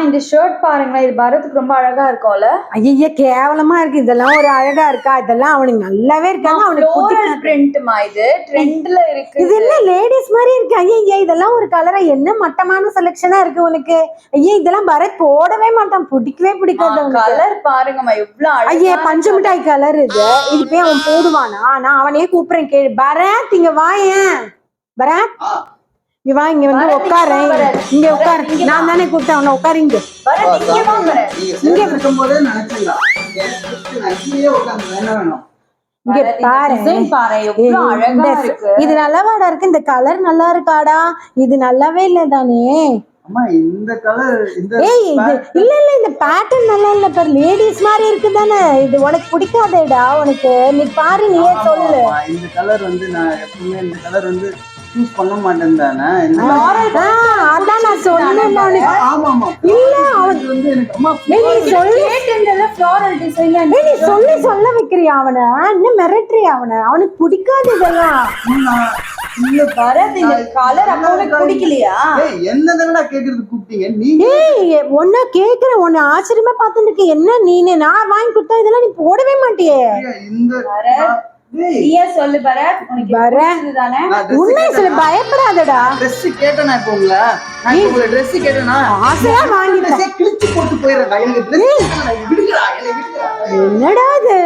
இந்த ஷர்ட் பாருங்களேன், இது பரத்துக்கு ரொம்ப அழகா இருக்கும்ல. ஐயா கேவலமா இருக்கு. இதெல்லாம் ஒரு அழகா இருக்கா? இதெல்லாம் அவனுக்கு நல்லாவே இருக்காங்க. அவனுக்கு பிரிண்ட்மா இது ட்ரெண்ட்ல இருக்கு. இது என்ன லேடிஸ் மாதிரி இருக்கு? ஐயா இதெல்லாம் ஒரு கலரா? என்ன மட்டமான செலக்ஷனா இருக்கு உனக்கு? ஐயா இதெல்லாம் பரத் போடவே மாட்டான், பிடிக்கவே பிடிக்காது. கலர் பாருங்கம்மா எவ்வளவு அழகா. ஐயா பஞ்சு மிட்டாய் கலர் இது. இது போய் அவன் போடுவானா? நான் அவனையே கூப்பிடுறேன், கேளு. பரத் இங்க வாயேன். பரத் இங்க வா, இங்க வந்து உட்காரு. இங்க உட்காரு. நான் தானே கூப்பிட்டேன் அவனை. உட்காரு இங்க. இங்க இருக்கும்போதே நினைச்சீங்களா? என்ன வேணும்? இங்க பாரு, எவ்வளவு அழகா இருக்கு. இது நல்லாவாடா இருக்கு. இந்த கலர் நல்லா இருக்காடா? இது நல்லாவே இல்ல தானே? அம்மா இந்த கலர் இல்ல இந்த பேட்டர்ன் நல்லா இல்ல பாரு. லேடிஸ் மாதிரி இருக்கு தானே? இது உனக்கு பிடிக்காதேடா உனக்கு. நீ பாரு, நீயே சொல்லு. இந்த கலர் வந்து நான் எப்பவுமே இந்த கலர் வந்து யூஸ் பண்ண மாட்டேன் தானே. அதான் நான் சொன்னேன். ஆமா ஆமா. இல்ல அவன் வந்து எனக்கு அம்மா நீ சொல்லு. ஃப்ளோரல் டிசைன்ல நீ சொல்ல வைக்கிறியா அவனை? இன்னும் மிரட்டுறியா அவனை? அவனுக்கு பிடிக்காது இதெல்லாம். இல்ல பரத், இந்த கலர் அப்ப உனக்கு பிடிக்கலையா? என்னதென்னடா கேக்குறது கூப்பிட்டீங்க நீ? ஒன்ன கேக்குறேன், உன்னை ஆச்சரியமா பார்த்துட்டு இருக்க. என்ன நீனு? நான் வாங்கி கொடுத்தா இதெல்லாம் நீ போடவே மாட்டியே. இந்த சொல்லு பரத், உனக்கு தானே? உண்மையை சொல்லு, பயப்படாதடா. ட்ரெஸ் கேட்டேனா? இப்போ உங்களை ட்ரெஸ் கேட்டேனா? ஆசையா வாங்கிட்டேன். கிழிச்சு போட்டு போயிடுறேன். என்னடா இது?